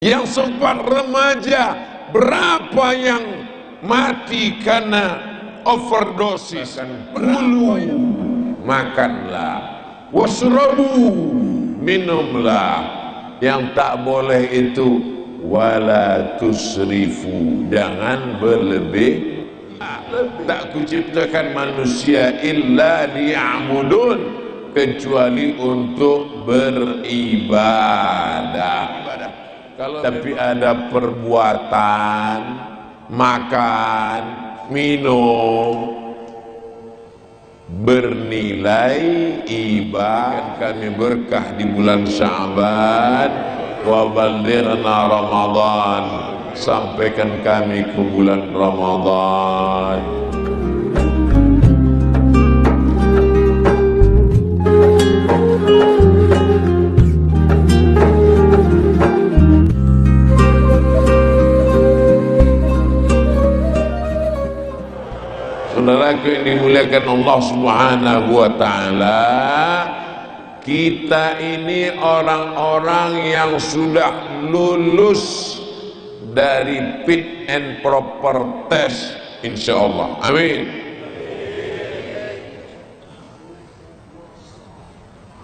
Yang sempat remaja, berapa yang mati karena overdosis? Kulu, makanlah. Wasrabu, minumlah. Yang tak boleh itu wala tusrifu, jangan berlebih. Tak kuciptakan manusia illa liya'budun, kecuali untuk beribadah. Tapi ada perbuatan, makan, minum bernilai ibadah. Kami berkah di bulan Sya'ban, wa ballighna Ramadan, sampaikan kami ke bulan Ramadan. Saudaraku yang dimuliakan Allah Subhanahu wa ta'ala, kita ini orang-orang yang sudah lulus dari fit and proper test, insyaallah. Amin.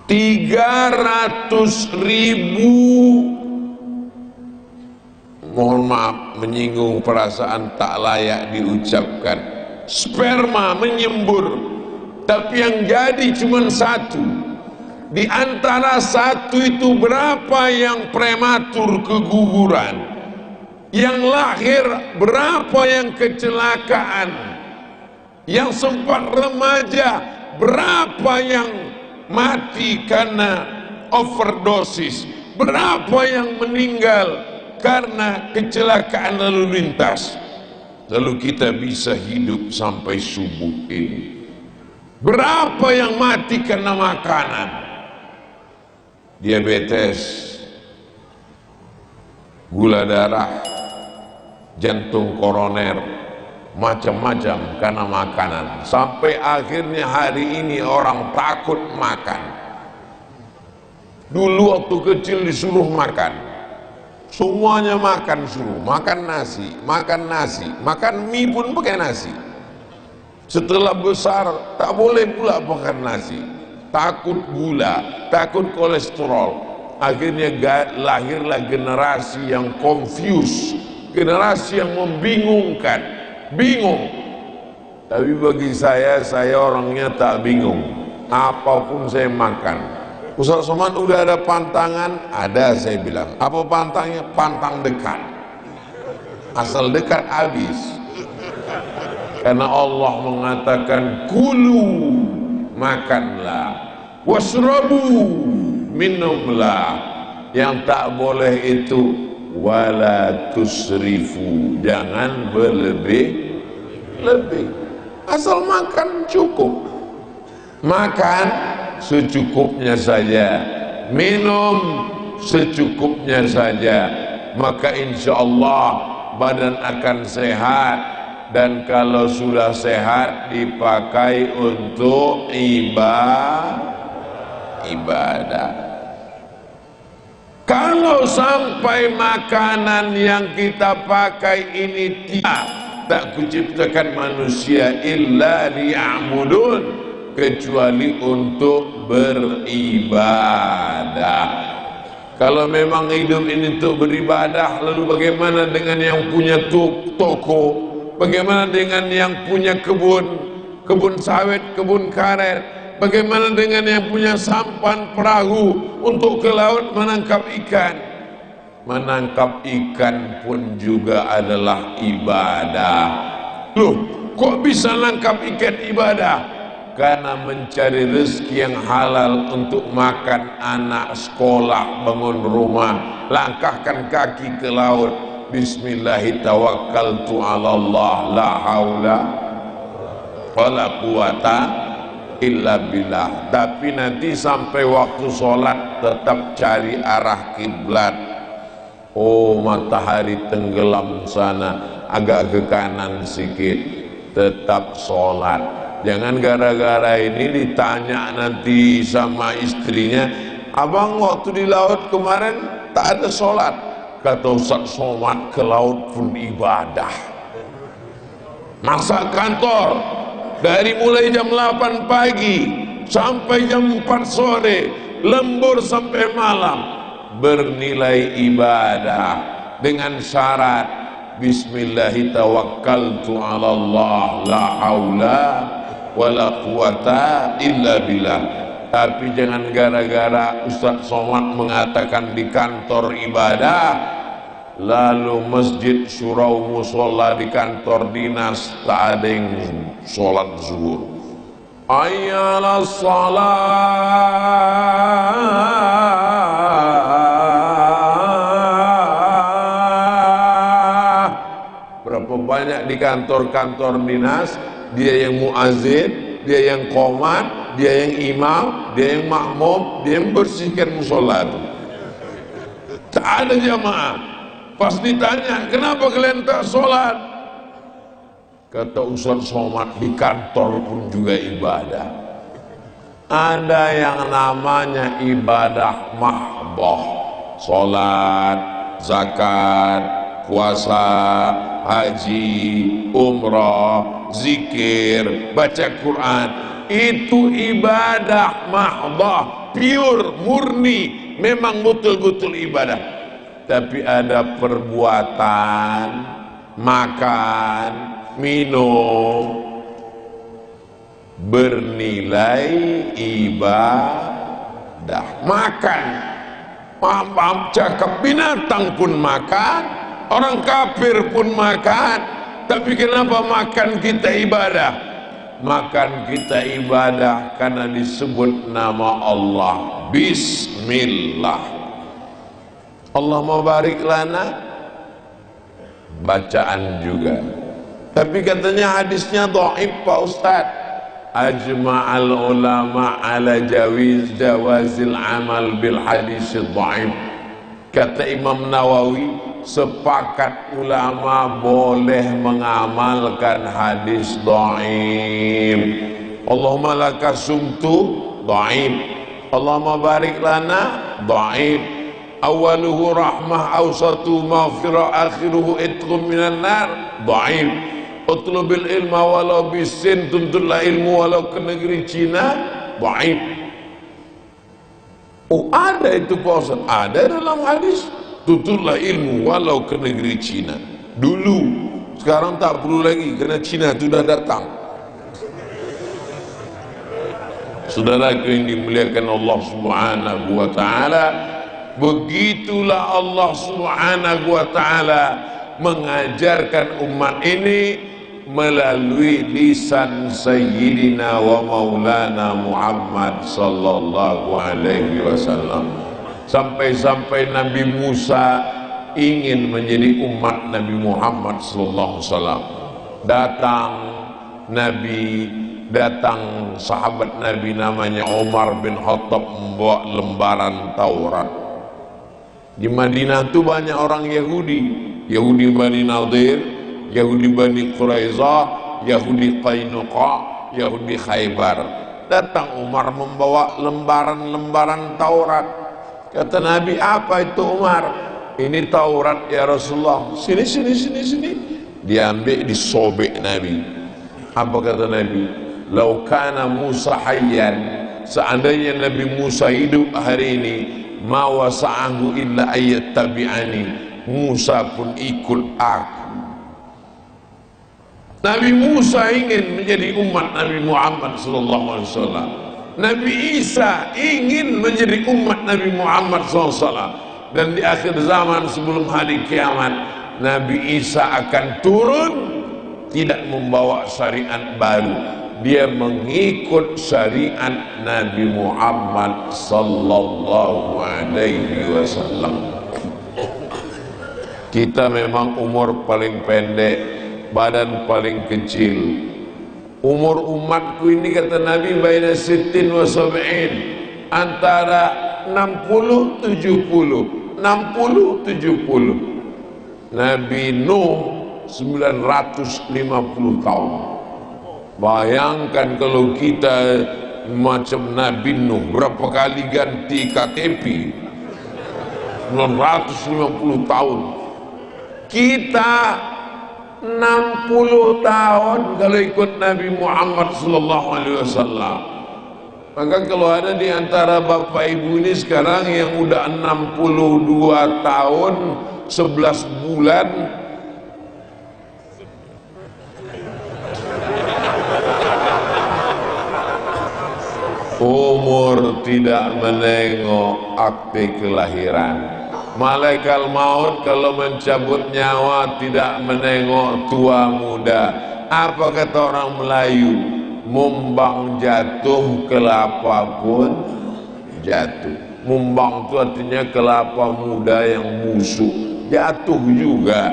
300.000, mohon maaf menyinggung perasaan tak layak diucapkan, sperma menyembur, tapi yang jadi cuma satu. Di antara satu itu berapa yang prematur keguguran, yang lahir berapa yang kecelakaan, yang sempat remaja berapa yang mati karena overdosis, berapa yang meninggal karena kecelakaan lalu lintas. Lalu kita bisa hidup sampai subuh ini. Berapa yang mati karena makanan? Diabetes, gula darah, jantung koroner, macam-macam karena makanan. Sampai akhirnya hari ini orang takut makan. Dulu waktu kecil disuruh makan, semuanya makan, suruh makan nasi, makan mie pun pakai nasi. Setelah besar tak boleh pula makan nasi, takut gula, takut kolesterol. Akhirnya lahirlah generasi yang confused, generasi yang membingungkan, bingung. Tapi bagi saya orangnya tak bingung, apapun saya makan. Ustaz Somad udah ada pantangan? Ada, saya bilang. Apa pantangnya? Pantang dekat. Asal dekat habis. Karena Allah mengatakan kulu, makanlah. Wasrabu, minumlah. Yang tak boleh itu wala tusrifu, jangan berlebih. Asal makan cukup. Makan secukupnya saja, minum secukupnya saja, maka insya Allah badan akan sehat. Dan kalau sudah sehat dipakai untuk ibadah. Kalau sampai makanan yang kita pakai ini tak kuciptakan manusia illa liya'budun, kecuali untuk beribadah. Kalau memang hidup ini untuk beribadah, lalu bagaimana dengan yang punya toko? Bagaimana dengan yang punya kebun sawit, kebun karet? Bagaimana dengan yang punya sampan perahu untuk ke laut menangkap ikan? Menangkap ikan pun juga adalah ibadah. Loh, kok bisa nangkap ikan ibadah? Karena mencari rezeki yang halal untuk makan anak sekolah, bangun rumah, langkahkan kaki ke laut. Bismillahi tawakkaltu ala Allah, la haula wala quwata illa billah. Tapi nanti sampai waktu sholat tetap cari arah kiblat. Oh, matahari tenggelam sana, agak ke kanan sedikit, tetap sholat. Jangan gara-gara ini ditanya nanti sama istrinya, abang waktu di laut kemarin tak ada sholat. Kata Ustaz Somad, ke laut pun ibadah. Masa kantor dari mulai jam 8 pagi sampai jam 4 sore, lembur sampai malam, bernilai ibadah dengan syarat bismillahi tawakkaltu ala Allah la haula wala quwata illa billah. Tapi jangan gara-gara Ustaz Somad mengatakan di kantor ibadah, lalu masjid, surau, musola di kantor dinas tak ada yang sholat zuhur. Ayyalah salat. Berapa banyak di kantor-kantor dinas, dia yang muazin, dia yang qomat, dia yang imam, dia yang makmum, dia yang bersihkan musola itu. Tak ada jamaah. Pas ditanya, kenapa kalian tak sholat? Kata Ustaz Somad, di kantor pun juga ibadah. Ada yang namanya ibadah mahdoh, sholat, zakat, puasa, haji, umrah, zikir, baca Quran. Itu ibadah mahdoh, pure, murni, memang betul-betul ibadah. Tapi ada perbuatan, makan, minum, bernilai ibadah. Makan, maaf cakap, binatang pun makan, orang kafir pun makan. Tapi kenapa makan kita ibadah? Makan kita ibadah karena disebut nama Allah, Bismillah. Allahumma barik lana, bacaan juga. Tapi katanya hadisnya dhaif Pak Ustaz. Ajma'al ulama ala jawazil amal bil hadis dhaif. Kata Imam Nawawi, sepakat ulama boleh mengamalkan hadis dhaif. Allahumma laka sumtu dhaif. Allahumma barik lana dhaif. Awaluhu rahmah, awsatu maghfirah, akhiruhu itqum minan nar, dhaif. Utlubil ilma walau bisin, tuntutlah ilmu walau ke negeri Cina, dhaif. Oh, ada itu Pak Ustaz, ada dalam hadis, tuntutlah ilmu walau ke negeri Cina. Dulu, sekarang tak perlu lagi karena Cina sudah datang. Saudaraku yang dimuliakan Allah Subhanahu wa taala, begitulah Allah Subhanahu wa ta'ala mengajarkan umat ini melalui lisan Sayyidina wa Maulana Muhammad sallallahu alaihi wasallam. Sampai-sampai Nabi Musa ingin menjadi umat Nabi Muhammad sallallahu alaihi wasallam. Datang sahabat Nabi namanya Umar bin Khattab membawa lembaran Taurat. Di Madinah itu banyak orang Yahudi, Yahudi Bani Nadir, Yahudi Bani Quraizah, Yahudi Qainuqa, Yahudi Khaybar. Datang Umar membawa lembaran-lembaran Taurat. Kata Nabi, apa itu Umar? Ini Taurat ya Rasulullah. Sini. Diambil, disobek Nabi. Apa kata Nabi? Lau kana Musa hayyan, seandainya Nabi Musa hidup hari ini, ma wasa'ahu illa ayat tabi'ani, Musa pun ikut aku. Nabi Musa ingin menjadi umat Nabi Muhammad sallallahu alaihi wasallam. Nabi Isa ingin menjadi umat Nabi Muhammad sallallahu alaihi wasallam. Dan di akhir zaman sebelum hari kiamat, Nabi Isa akan turun tidak membawa syariat baru. Dia mengikut syariat Nabi Muhammad sallallahu alaihi wasallam. Kita memang umur paling pendek, badan paling kecil. Umur umatku ini kata Nabi baina sittin wa sab'in, antara 60 70. Nabi Nuh 950 tahun. Bayangkan kalau kita macam Nabi Nuh, berapa kali ganti KTP? 950 tahun. Kita 60 tahun kalau ikut Nabi Muhammad sallallahu alaihi wasallam. Maka kalau ada di antara bapak ibu ini sekarang yang udah 62 tahun 11 bulan, umur tidak menengok akte kelahiran. Malaikat maut kalau mencabut nyawa tidak menengok tua muda. Apa kata orang Melayu? Mumbang jatuh, kelapa pun jatuh. Mumbang itu artinya kelapa muda yang busuk, jatuh juga.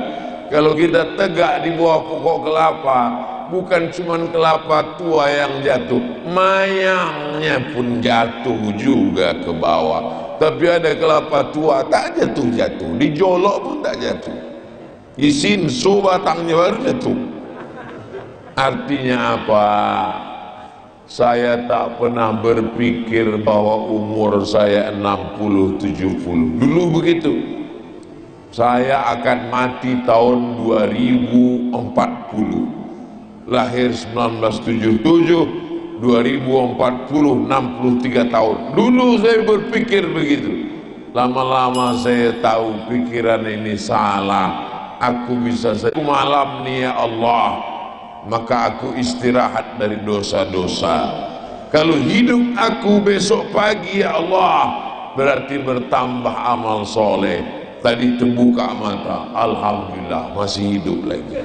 Kalau kita tegak di bawah pokok kelapa, bukan cuma kelapa tua yang jatuh, mayangnya pun jatuh juga ke bawah. Tapi ada kelapa tua tak jatuh-jatuh, dijolok pun tak jatuh, isin su batangnya baru jatuh. Artinya apa? Saya tak pernah berpikir bahwa umur saya 60-70. Dulu begitu. Saya akan mati tahun 2040. Lahir 1977, 2040 63 tahun. Dulu saya berpikir begitu. Lama-lama saya tahu pikiran ini salah. Aku bisa malam nih ya Allah, maka aku istirahat dari dosa-dosa. Kalau hidup aku besok pagi ya Allah, berarti bertambah amal soleh. Tadi terbuka mata, alhamdulillah masih hidup lagi.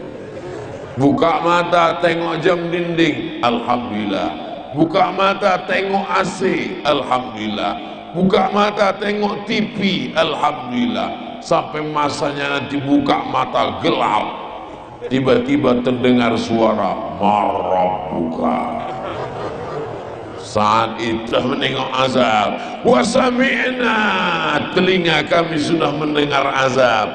Buka mata tengok jam dinding, alhamdulillah. Buka mata tengok AC, alhamdulillah. Buka mata tengok TV, alhamdulillah. Sampai masanya nanti buka mata gelap, tiba-tiba terdengar suara Rabbuka. Saat itu menengok azab. Wasami'na, telinga kami sudah mendengar azab.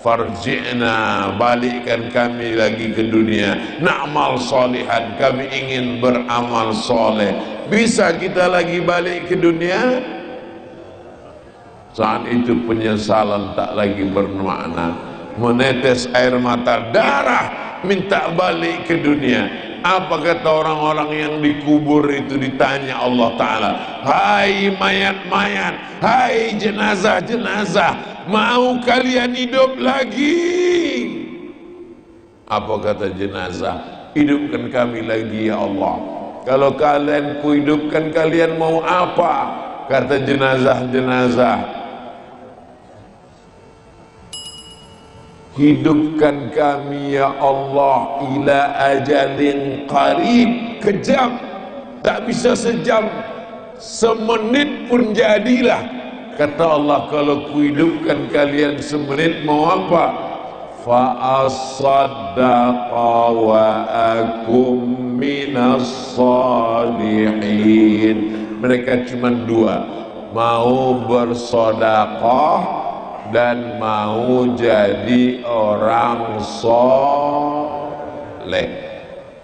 Farji'na, balikkan kami lagi ke dunia. Na'mal salihan, kami ingin beramal soleh. Bisa kita lagi balik ke dunia? Saat itu penyesalan tak lagi bermakna. Menetes air mata darah, minta balik ke dunia. Apa kata orang-orang yang dikubur itu? Ditanya Allah Ta'ala, hai mayat-mayat, hai jenazah-jenazah, mau kalian hidup lagi? Apa kata jenazah? Hidupkan kami lagi ya Allah. Kalau kalian kuhidupkan, kalian mau apa? Kata jenazah-jenazah, hidupkan kami ya Allah ila ajalin qarib. Kejam, tak bisa sejam, semenit pun jadilah. Kata Allah, kalau kuhidupkan kalian semenit mau apa? Fa asaddaqa wa akum minas salihin. Mereka cuma dua, mau bersedekah dan mau jadi orang soleh.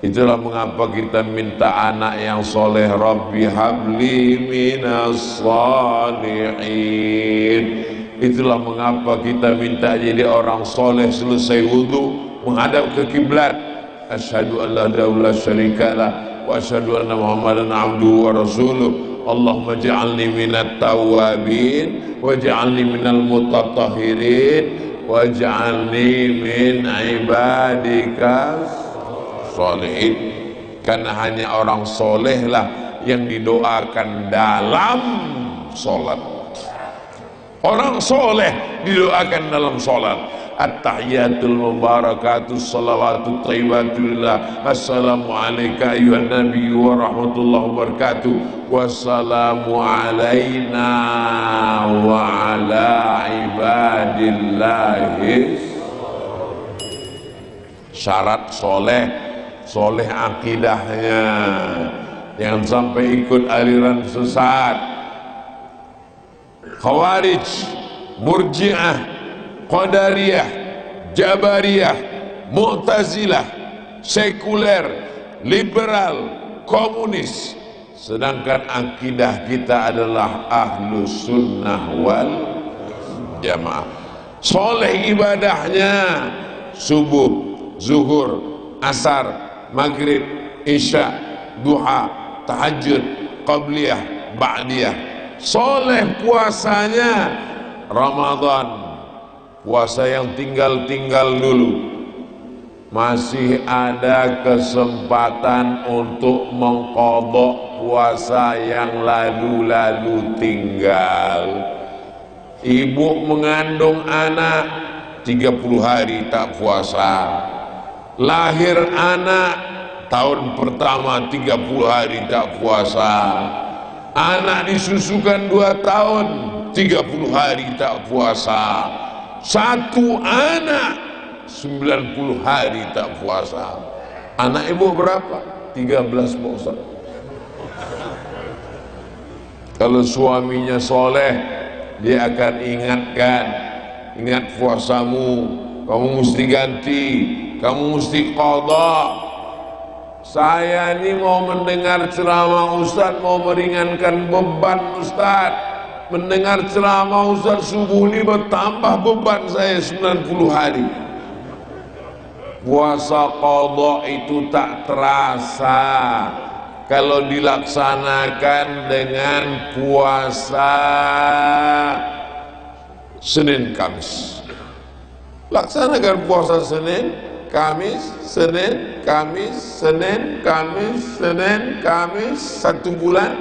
Itulah mengapa kita minta anak yang soleh. Rabbi habli minas salihin. Itulah mengapa kita minta jadi orang soleh. Selesai wudu menghadap ke kiblat, asyhadu an la ilaha illallah syarikalah wa asyhadu anna muhammadan abduhu wa rasuluh. Allahumma ja'alni minat tawabin waj'alni minal mutatahhirin waj'alni min ibadika sholihin. Karena hanya orang soleh lah yang didoakan dalam solat. Orang soleh didoakan dalam solat. At-tahiyatul mubarakatus salawatut thayyibatulillah. Assalamu alayka ayyuhan nabi wa rahmatullahi wabarakatuh. Wassalamu alayna wa ala ibadillahi. Syarat soleh, soleh akidahnya, jangan sampai ikut aliran sesat. Khawarij, Murji'ah, Qadariyah, Jabariyah, Mu'tazilah, sekuler, liberal, komunis. Sedangkan akidah kita adalah Ahlus Sunnah wal jamaah. Soleh ibadahnya subuh, zuhur, asar, maghrib, isya, duha, tahajud, qabliyah, ba'diyah. Soleh puasanya Ramadan, puasa yang tinggal-tinggal dulu. Masih ada kesempatan untuk mengqadha puasa yang lalu-lalu tinggal. Ibu mengandung anak 30 hari tak puasa. Lahir anak tahun pertama 30 hari tak puasa. Anak disusukan 2 tahun 30 hari tak puasa. Satu anak 90 hari tak puasa. Anak ibu berapa? 13 Pak. Kalau suaminya soleh, dia akan ingatkan, ingat puasamu, kamu mesti ganti, kamu mesti qadha. Saya ini mau mendengar ceramah Ustaz, mau meringankan beban Ustaz. Mendengar ceramah Ustaz subuh ini bertambah beban saya 90 hari. Puasa qadha itu tak terasa kalau dilaksanakan dengan puasa Senin Kamis. Laksanakan puasa Senin Kamis, Senin Kamis, Senin Kamis, Senin Kamis, 1 bulan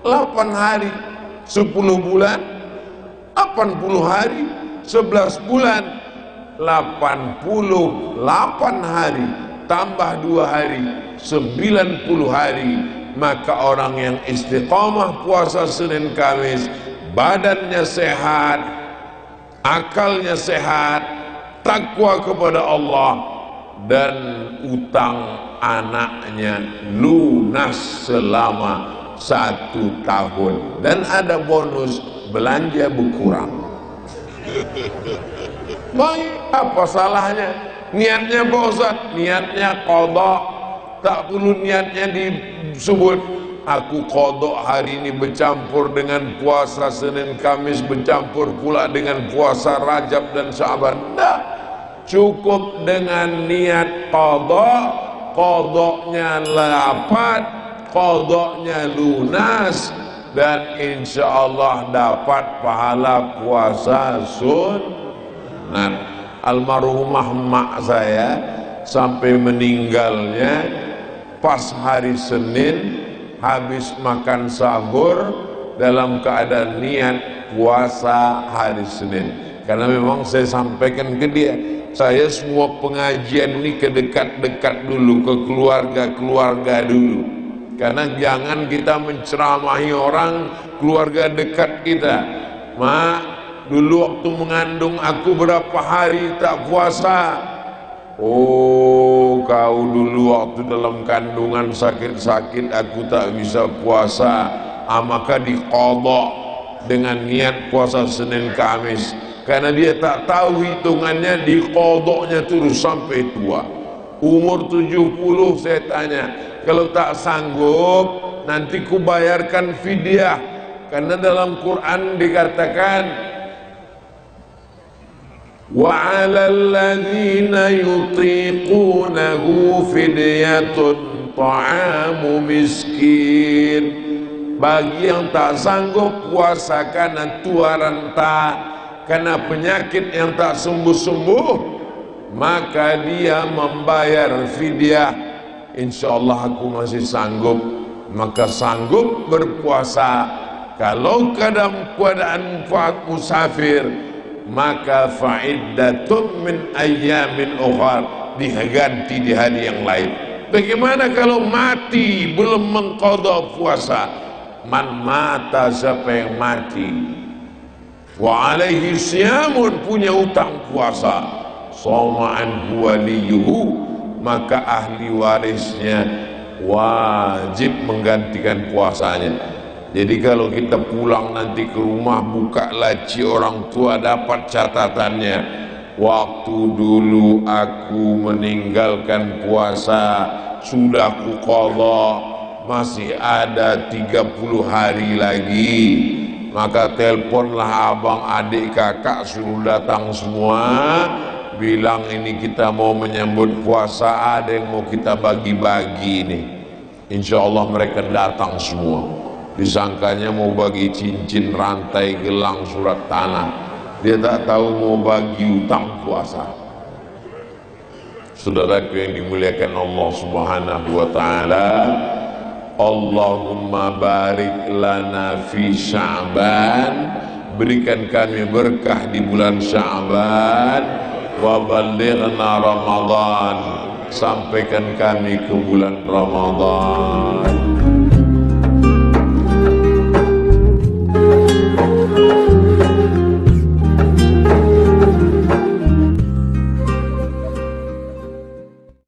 8 hari, 10 bulan 80 hari, 11 bulan 88 hari, tambah 2 hari 90 hari. Maka orang yang istiqamah puasa Senin Kamis, badannya sehat, akalnya sehat, takwa kepada Allah, dan utang anaknya lunas selama 1 tahun, dan ada bonus belanja berkurang. Baik, apa salahnya? Niatnya Pak Ustaz, niatnya qadha. Tak perlu niatnya disebut aku qadha hari ini bercampur dengan puasa Senin Kamis, bercampur pula dengan puasa Rajab dan Syaban. Tidak, cukup dengan niat qadha, qadhanya lapat, qadhanya lunas, dan insya Allah dapat pahala puasa sunat. Almarhumah mak saya sampai meninggalnya pas hari Senin, habis makan sahur dalam keadaan niat puasa hari Senin. Karena memang saya sampaikan ke dia, saya semua pengajian ini ke dekat-dekat dulu, ke keluarga-keluarga dulu. Karena jangan kita menceramahi orang keluarga dekat kita. Mak, dulu waktu mengandung aku berapa hari tak puasa? Oh, kau dulu waktu dalam kandungan sakit-sakit aku tak bisa puasa. Maka diqadha dengan niat puasa Senin Kamis. Karena dia tak tahu hitungannya, diqadhanya terus sampai tua. Umur 70 saya tanya, kalau tak sanggup nanti ku bayarkan fidyah. Karena dalam Quran dikatakan, wa 'alal ladzina yutiqunahu fidyatun ta'amu miskin. Bagi yang tak sanggup puasa karena tua renta, karena penyakit yang tak sembuh-sembuh, maka dia membayar fidyah. Insyaallah aku masih sanggup, maka sanggup berpuasa. Kalau keadaan musafir, maka fa'iddatun min ayyamin ukhar, diganti di hari yang lain. Bagaimana kalau mati belum mengqadha puasa? Man mata, siapa yang mati, wa alaihi siyamun, punya utang puasa, shoma anhu waliyuhu, maka ahli warisnya wajib menggantikan puasanya. Jadi kalau kita pulang nanti ke rumah, buka laci orang tua, dapat catatannya, waktu dulu aku meninggalkan puasa sudah ku qadha, masih ada 30 hari lagi, maka teleponlah abang, adik, kakak suruh datang semua, bilang ini kita mau menyambut puasa, ada yang mau kita bagi-bagi nih. Insya Allah mereka datang semua. Disangkanya mau bagi cincin, rantai, gelang, surat tanah. Dia tak tahu mau bagi utang puasa. Saudaraku yang dimuliakan Allah Subhanahu wa taala, Allahumma barik lana fi Sya'ban, berikan kami berkah di bulan Sya'ban, wa ballighna Ramadan, sampaikan kami ke bulan Ramadan.